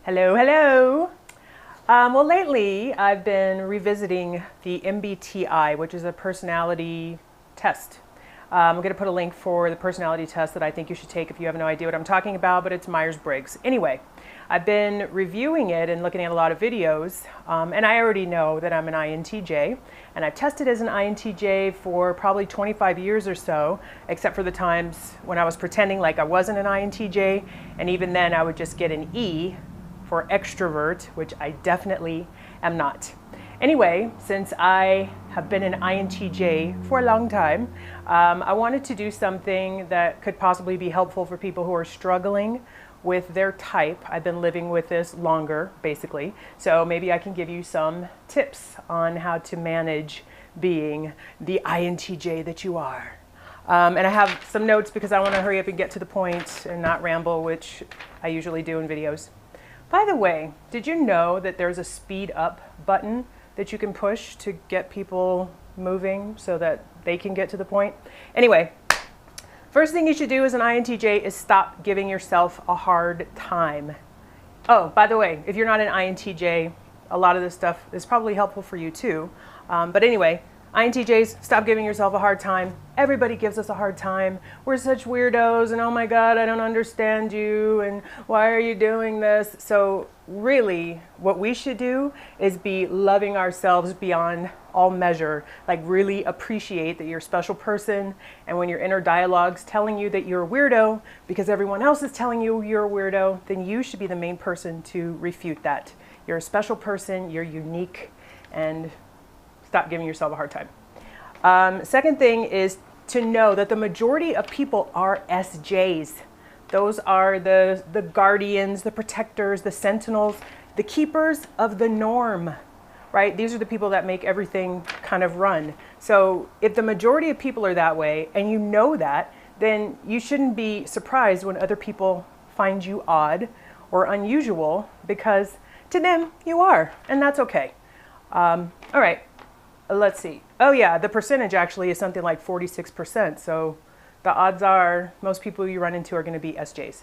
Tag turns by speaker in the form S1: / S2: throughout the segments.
S1: Hello, hello. Well, lately I've been revisiting the MBTI, which is a personality test. I'm going to put a link for the personality test that I think you should take if you have no idea what I'm talking about, but it's Myers-Briggs. Anyway, I've been reviewing it and looking at a lot of videos, and I already know that I'm an INTJ, and I've tested as an INTJ for probably 25 years or so, except for the times when I was pretending like I wasn't an INTJ, and even then I would just get an E for extrovert, which I definitely am not. Anyway, since I have been an INTJ for a long time, I wanted to do something that could possibly be helpful for people who are struggling with their type. I've been living with this longer, basically, so maybe I can give you some tips on how to manage being the INTJ that you are. And I have some notes because I want to hurry up and get to the point and not ramble, which I usually do in videos. By the way, did you know that there's a speed up button that you can push to get people moving so that they can get to the point? Anyway, first thing you should do as an INTJ is stop giving yourself a hard time. Oh, by the way, if you're not an INTJ, a lot of this stuff is probably helpful for you too. But anyway, INTJs, stop giving yourself a hard time. Everybody gives us a hard time. We're such weirdos, and oh my God, I don't understand you, and why are you doing this? So really, what we should do is be loving ourselves beyond all measure, like really appreciate that you're a special person, and when your inner dialogue's telling you that you're a weirdo because everyone else is telling you you're a weirdo, then you should be the main person to refute that. You're a special person, you're unique, and stop giving yourself a hard time. Second thing is to know that the majority of people are SJs. Those are the guardians, the protectors, the sentinels, the keepers of the norm, right? These are the people that make everything kind of run. So if the majority of people are that way and you know that, then you shouldn't be surprised when other people find you odd or unusual, because to them you are, and that's okay. All right. Let's see. Oh yeah, the percentage actually is something like 46%. So the odds are most people you run into are going to be SJs.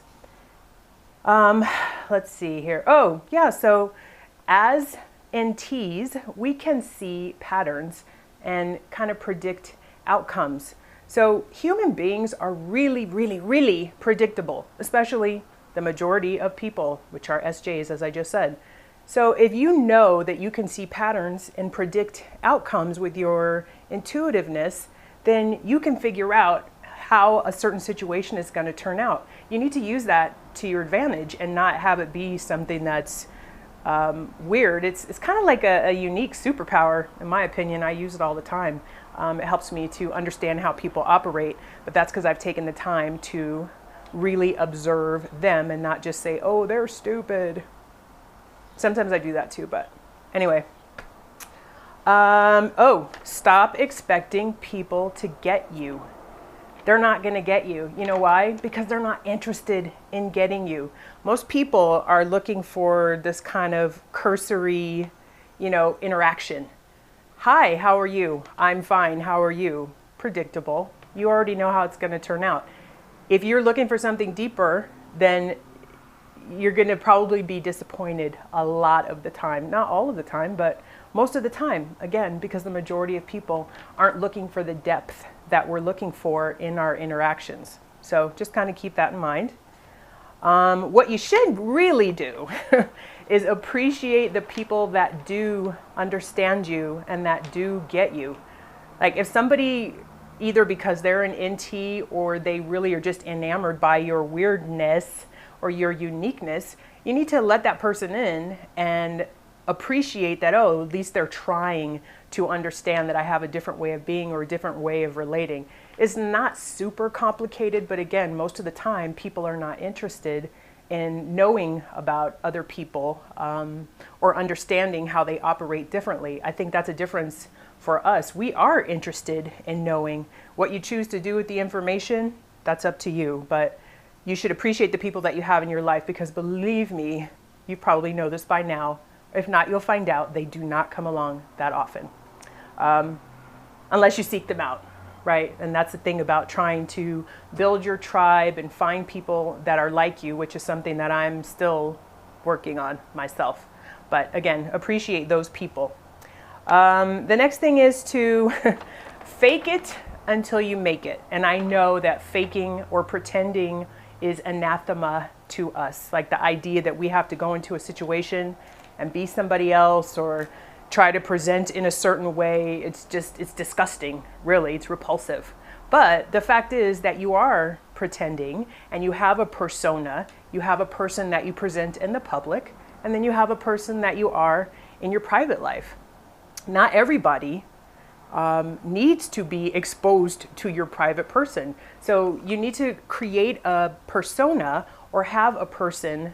S1: Let's see here. Oh yeah, so as NTs, we can see patterns and kind of predict outcomes. So human beings are really, really, really predictable, especially the majority of people, which are SJs, as I just said. So if you know that you can see patterns and predict outcomes with your intuitiveness, then you can figure out how a certain situation is going to turn out. You need to use that to your advantage and not have it be something that's weird. It's kind of like a unique superpower, in my opinion. I use it all the time. It helps me to understand how people operate, but that's because I've taken the time to really observe them and not just say, oh, they're stupid. Sometimes I do that too, but anyway. Stop expecting people to get you. They're not going to get you. You know why? Because they're not interested in getting you. Most people are looking for this kind of cursory, interaction. Hi, how are you? I'm fine. How are you? Predictable. You already know how it's going to turn out. If you're looking for something deeper, then you're going to probably be disappointed a lot of the time. Not all of the time, but most of the time. Again, because the majority of people aren't looking for the depth that we're looking for in our interactions. So just kind of keep that in mind. What you should really do is appreciate the people that do understand you and that do get you. Like if somebody, either because they're an NT or they really are just enamored by your weirdness or your uniqueness, you need to let that person in and appreciate that, oh, at least they're trying to understand that I have a different way of being or a different way of relating. It's not super complicated, but again, most of the time people are not interested in knowing about other people or understanding how they operate differently. I think that's a difference for us. We are interested in knowing. What you choose to do with the information, that's up to you, but you should appreciate the people that you have in your life, because believe me, you probably know this by now. If not, you'll find out they do not come along that often, unless you seek them out, right? And that's the thing about trying to build your tribe and find people that are like you, which is something that I'm still working on myself. But again, appreciate those people. The next thing is to fake it until you make it. And I know that faking or pretending is anathema to us. Like the idea that we have to go into a situation and be somebody else or try to present in a certain way. It's disgusting, really. It's repulsive. But the fact is that you are pretending and you have a persona. You have a person that you present in the public, and then you have a person that you are in your private life. Not everybody needs to be exposed to your private person. So you need to create a persona or have a person.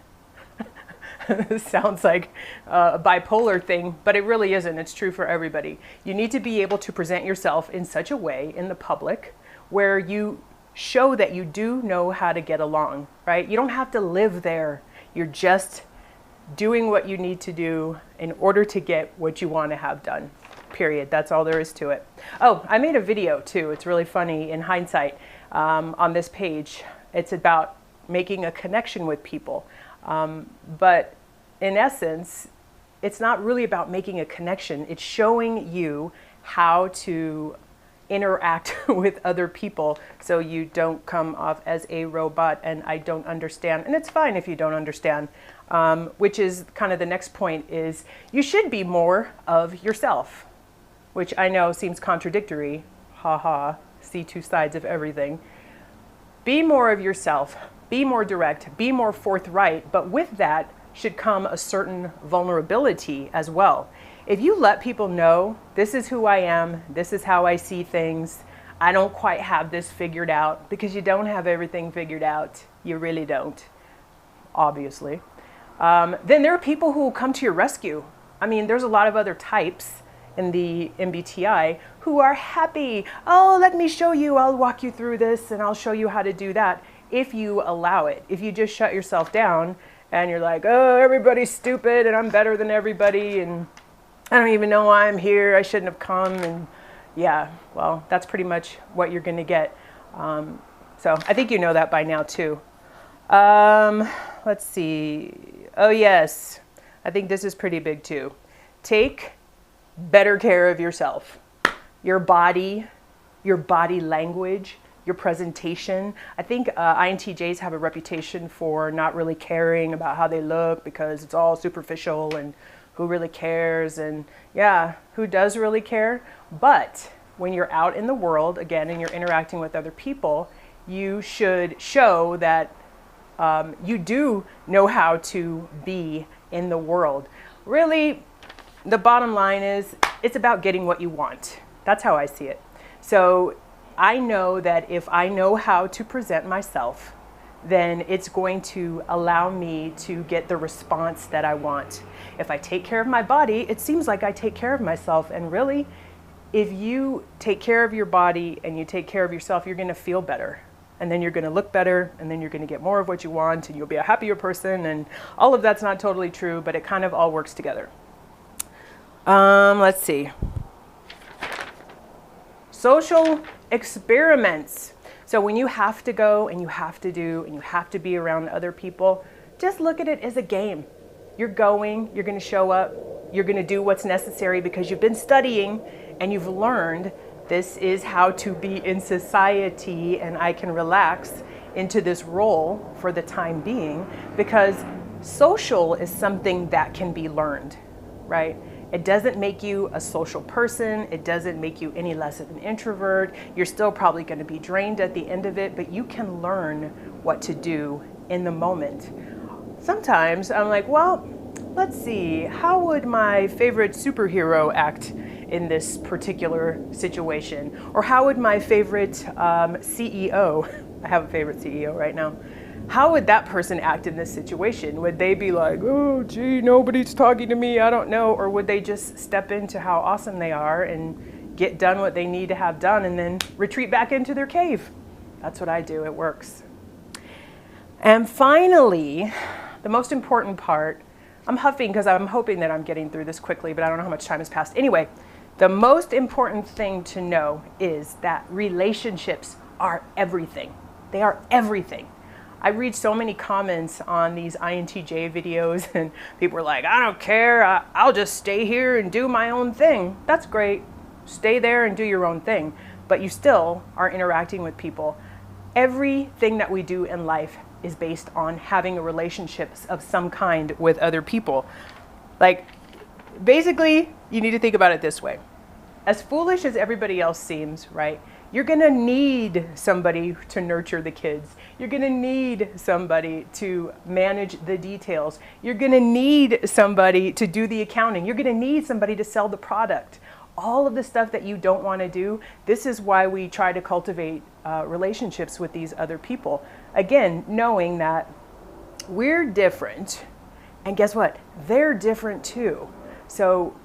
S1: This sounds like a bipolar thing, but it really isn't. It's true for everybody. You need to be able to present yourself in such a way in the public where you show that you do know how to get along, right? You don't have to live there. You're just doing what you need to do in order to get what you want to have done, period. That's all there is to it. Oh, I made a video too. It's really funny in hindsight on this page. It's about making a connection with people. But in essence, it's not really about making a connection. It's showing you how to interact with other people so you don't come off as a robot and I don't understand. And it's fine if you don't understand, which is kind of the next point is you should be more of yourself, which I know seems contradictory. Ha ha, see two sides of everything. Be more of yourself. Be more direct, be more forthright, but with that should come a certain vulnerability as well. If you let people know, this is who I am, this is how I see things, I don't quite have this figured out, because you don't have everything figured out, you really don't, obviously, then there are people who will come to your rescue. I mean, there's a lot of other types in the MBTI who are happy, oh, let me show you, I'll walk you through this and I'll show you how to do that. If you allow it, if you just shut yourself down and you're like, oh, everybody's stupid and I'm better than everybody and I don't even know why I'm here, I shouldn't have come, and yeah, well, that's pretty much what you're gonna get. So I think you know that by now too. Let's see, oh yes, I think this is pretty big too. Take better care of yourself. Your body language, your presentation. I think INTJs have a reputation for not really caring about how they look because it's all superficial and who really cares, and yeah, who does really care? But when you're out in the world, again, and you're interacting with other people, you should show that you do know how to be in the world. Really, the bottom line is it's about getting what you want. That's how I see it. So I know that if I know how to present myself, then it's going to allow me to get the response that I want. If I take care of my body, it seems like I take care of myself. And really, if you take care of your body and you take care of yourself, you're gonna feel better. And then you're gonna look better, and then you're gonna get more of what you want, and you'll be a happier person. And all of that's not totally true, but it kind of all works together. Let's see. Social experiments. So when you have to go and you have to do and you have to be around other people, just look at it as a game. You're going, you're going to show up, you're going to do what's necessary because you've been studying and you've learned this is how to be in society, and I can relax into this role for the time being, because social is something that can be learned, right? It doesn't make you a social person. It doesn't make you any less of an introvert. You're still probably going to be drained at the end of it, but you can learn what to do in the moment. Sometimes I'm like, well, let's see, how would my favorite superhero act in this particular situation? Or how would my favorite CEO, I have a favorite CEO right now, how would that person act in this situation? Would they be like, oh, gee, nobody's talking to me, I don't know? Or would they just step into how awesome they are and get done what they need to have done and then retreat back into their cave? That's what I do, it works. And finally, the most important part, I'm huffing because I'm hoping that I'm getting through this quickly, but I don't know how much time has passed. Anyway, the most important thing to know is that relationships are everything. They are everything. I read so many comments on these INTJ videos and people are like, I don't care, I'll just stay here and do my own thing. That's great. Stay there and do your own thing. But you still are interacting with people. Everything that we do in life is based on having relationships of some kind with other people. Like, basically, you need to think about it this way. As foolish as everybody else seems, right? You're gonna need somebody to nurture the kids. You're gonna need somebody to manage the details. You're gonna need somebody to do the accounting. You're gonna need somebody to sell the product. All of the stuff that you don't wanna do, this is why we try to cultivate relationships with these other people. Again, knowing that we're different, and guess what? They're different too. So,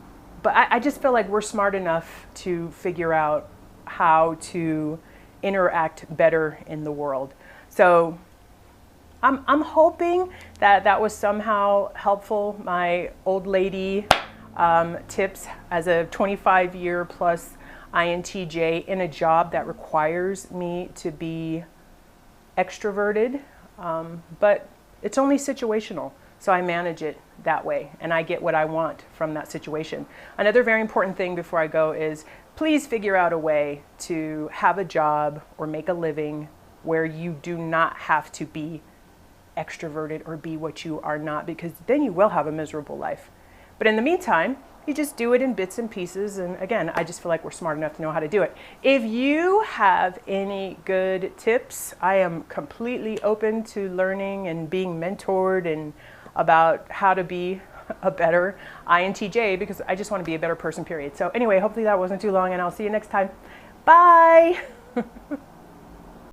S1: but I just feel like we're smart enough to figure out how to interact better in the world. So I'm hoping that that was somehow helpful. My old lady tips as a 25-year plus INTJ in a job that requires me to be extroverted, but it's only situational. So I manage it that way and I get what I want from that situation. Another very important thing before I go is please figure out a way to have a job or make a living where you do not have to be extroverted or be what you are not, because then you will have a miserable life. But in the meantime, you just do it in bits and pieces. And again, I just feel like we're smart enough to know how to do it. If you have any good tips, I am completely open to learning and being mentored and about how to be a better INTJ, because I just want to be a better person, period. So anyway, hopefully that wasn't too long and I'll see you next time. Bye.